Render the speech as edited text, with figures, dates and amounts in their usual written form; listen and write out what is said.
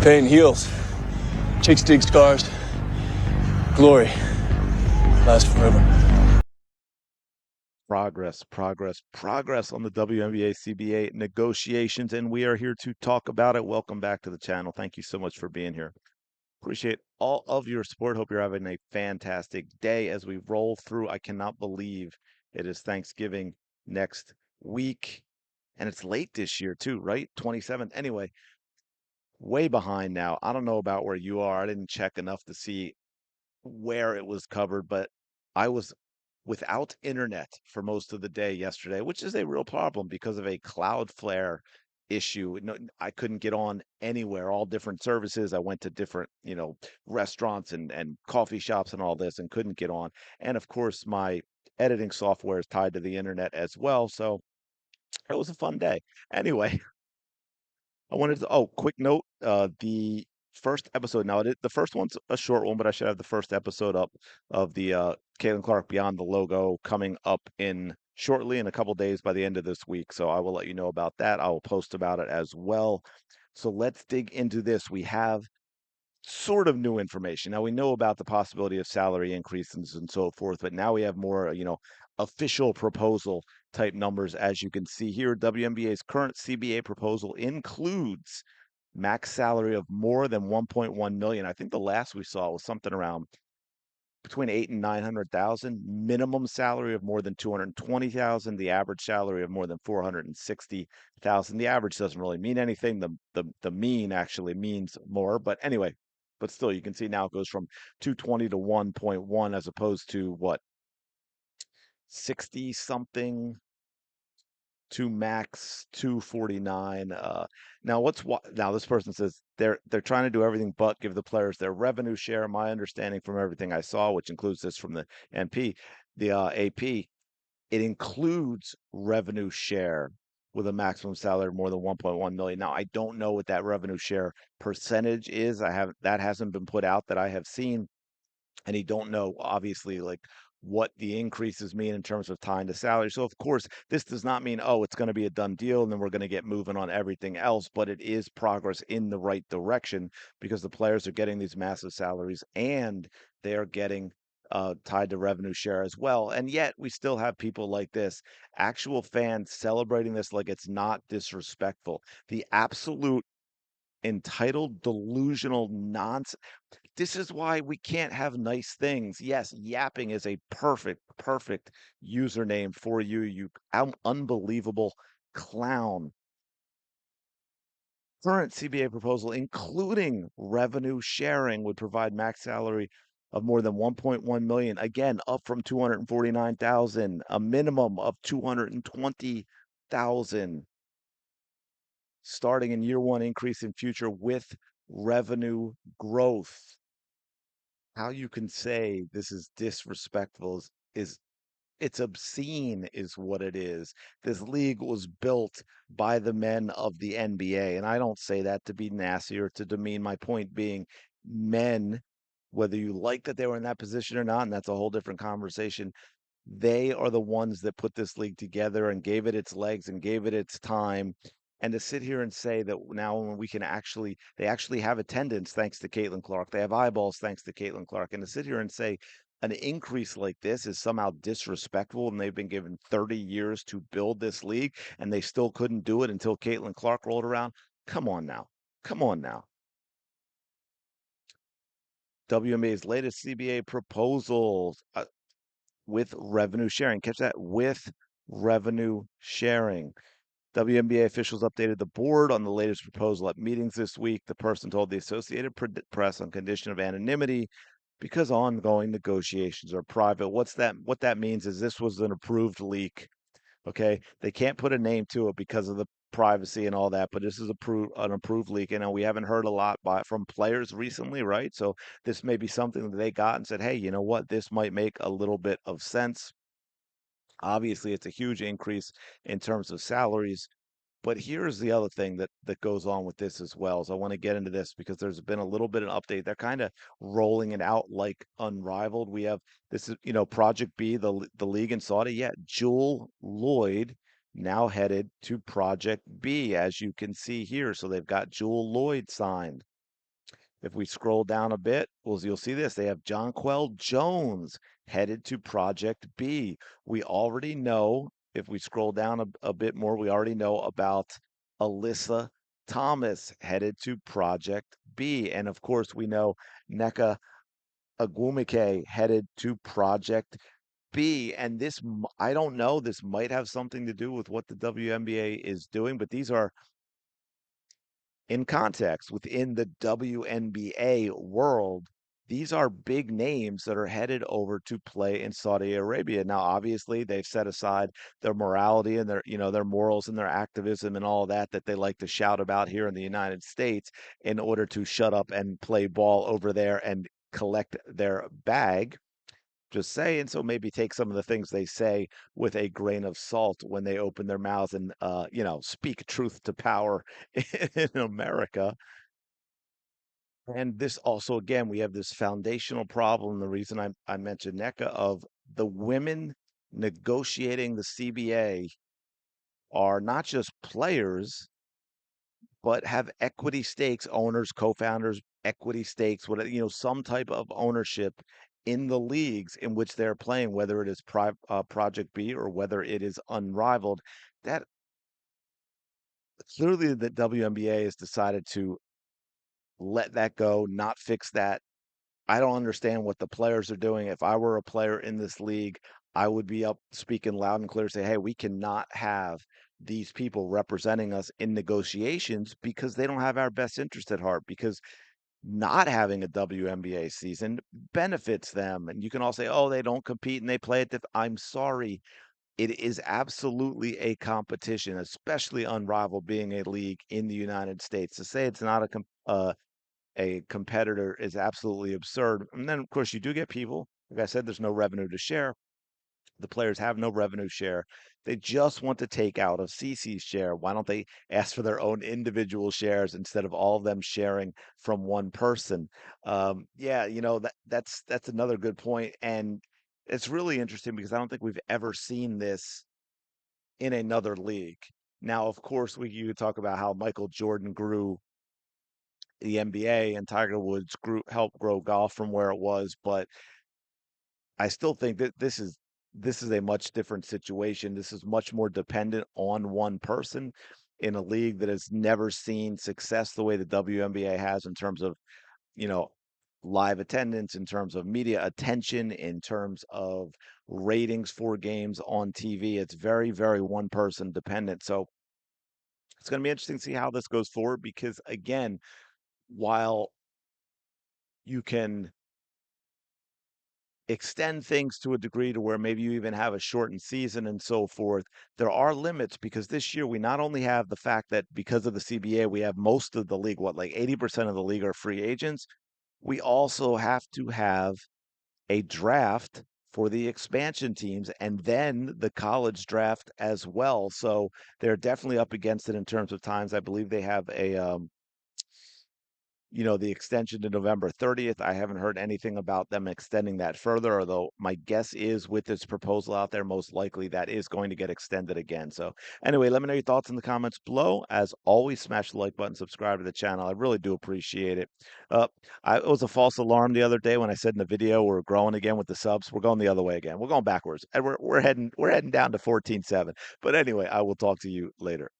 Pain heals. Chicks dig scars. Glory lasts forever. Progress on the WNBA CBA negotiations, and we are here to talk about it. Welcome back to the channel. Thank you so much for being here. Appreciate all of your support. Hope you're having a fantastic day as we roll through. I cannot believe it is Thanksgiving next week, and it's late this year too, right? 27th. Anyway, way behind now. I don't know about where you are. I didn't check enough to see where it was covered, but I was without internet for most of the day yesterday, which is a real problem because of a Cloudflare issue. No, I couldn't get on anywhere, all different services. I went to different, restaurants and coffee shops and all this and couldn't get on. And of course, my editing software is tied to the internet as well. So it was a fun day. Anyway, I wanted to, quick note, the first episode. Now, the first one's a short one, but I should have the first episode up of the Caitlin Clark Beyond the Logo coming up in shortly in a couple days by the end of this week. So I will let you know about that. I will post about it as well. So let's dig into this. We have sort of new information. Now we know about the possibility of salary increases and so forth, but now we have more, official proposal type numbers. As you can see here, WNBA's current CBA proposal includes max salary of more than 1.1 million. I think the last we saw was something around between 8 and 900,000, minimum salary of more than 220,000, the average salary of more than 460,000. The average doesn't really mean anything. The mean actually means more, but anyway, but still you can see now it goes from 220 to 1.1 as opposed to what 60 something to max 249. Now this person says they're trying to do everything but give the players their revenue share. My understanding from everything I saw, which includes this from the NP, the AP, it includes revenue share with a maximum salary of more than 1.1 million. Now I don't know what that revenue share percentage is. That hasn't been put out that I have seen, and you don't know obviously like what the increases mean in terms of tying to salary. So of course, this does not mean it's going to be a done deal and then we're going to get moving on everything else, but it is progress in the right direction because the players are getting these massive salaries and they are getting tied to revenue share as well. And yet we still have people like this, actual fans celebrating this like it's not disrespectful. The absolute entitled, delusional nonsense. This is why we can't have nice things. Yes, yapping is a perfect username for you, you unbelievable clown. Current CBA proposal, including revenue sharing, would provide max salary of more than 1.1 million, again, up from 249,000, a minimum of 220,000, starting in year one, increase in future with revenue growth. How you can say this is disrespectful is it's obscene is what it is. This league was built by the men of the NBA, and I don't say that to be nasty or to demean. My point being, men, whether you like that they were in that position or not, and that's a whole different conversation, they are the ones that put this league together and gave it its legs and gave it its time. And to sit here and say that now when they actually have attendance thanks to Caitlin Clark, they have eyeballs thanks to Caitlin Clark, and to sit here and say an increase like this is somehow disrespectful and they've been given 30 years to build this league and they still couldn't do it until Caitlin Clark rolled around. Come on now. Come on now. WNBA's latest CBA proposals. With revenue sharing. Catch that, with revenue sharing. WNBA officials updated the board on the latest proposal at meetings this week. The person told the Associated Press on condition of anonymity because ongoing negotiations are private. What that means is this was an approved leak. Okay, they can't put a name to it because of the privacy and all that, but this is an approved leak. And we haven't heard a lot from players recently, right? So this may be something that they got and said, hey, you know what? This might make a little bit of sense. Obviously, it's a huge increase in terms of salaries. But here's the other thing that goes on with this as well. So I want to get into this because there's been a little bit of an update. They're kind of rolling it out like unrivaled. We have this is, Project B, the league in Saudi. Yeah, Jewel Lloyd now headed to Project B, as you can see here. So they've got Jewel Lloyd signed. If we scroll down a bit, well, you'll see this. They have Jonquel Jones headed to Project B. We already know, if we scroll down a bit more, we already know about Alyssa Thomas headed to Project B. And of course, we know Nneka Agwumike headed to Project B. And I don't know, this might have something to do with what the WNBA is doing, but these are in context within the WNBA world. These are big names that are headed over to play in Saudi Arabia. Now, obviously, they've set aside their morality and their morals and their activism and all that they like to shout about here in the United States in order to shut up and play ball over there and collect their bag. Just saying, so maybe take some of the things they say with a grain of salt when they open their mouths and speak truth to power in America. And this also, again, we have this foundational problem. The reason I mentioned NECA of the women negotiating the CBA are not just players, but have equity stakes, owners, co-founders, equity stakes, some type of ownership in the leagues in which they're playing, whether it is Project B or whether it is unrivaled. That clearly the WNBA has decided to let that go, not fix that. I don't understand what the players are doing. If I were a player in this league, I would be up speaking loud and clear, say, hey, we cannot have these people representing us in negotiations because they don't have our best interest at heart. Because not having a WNBA season benefits them. And you can all say, oh, they don't compete and they play it. I'm sorry. It is absolutely a competition, especially unrivaled being a league in the United States. To say it's not a competitor is absolutely absurd. And then, of course, you do get people, like I said, there's no revenue to share. The players have no revenue share. They just want to take out of CC's share. Why don't they ask for their own individual shares instead of all of them sharing from one person? Yeah, that's another good point, and it's really interesting because I don't think we've ever seen this in another league. Now, of course, you could talk about how Michael Jordan grew the NBA and Tiger Woods helped grow golf from where it was, but I still think that this is a much different situation. This is much more dependent on one person in a league that has never seen success the way the WNBA has in terms of, you know, live attendance, in terms of media attention, in terms of ratings for games on TV. It's very, very one person dependent. So it's going to be interesting to see how this goes forward because, again, while you can extend things to a degree to where maybe you even have a shortened season and so forth. There are limits because this year we not only have the fact that because of the CBA, we have most of the league, like 80% of the league are free agents. We also have to have a draft for the expansion teams and then the college draft as well. So they're definitely up against it in terms of times. I believe they have the extension to November 30th. I haven't heard anything about them extending that further, although my guess is with this proposal out there, most likely that is going to get extended again. So, anyway, let me know your thoughts in the comments below. As always, smash the like button, subscribe to the channel. I really do appreciate it. Uh, it was a false alarm the other day when I said in the video we're growing again with the subs. We're going the other way again. We're going backwards, and we're heading down to 14.7. But anyway, I will talk to you later.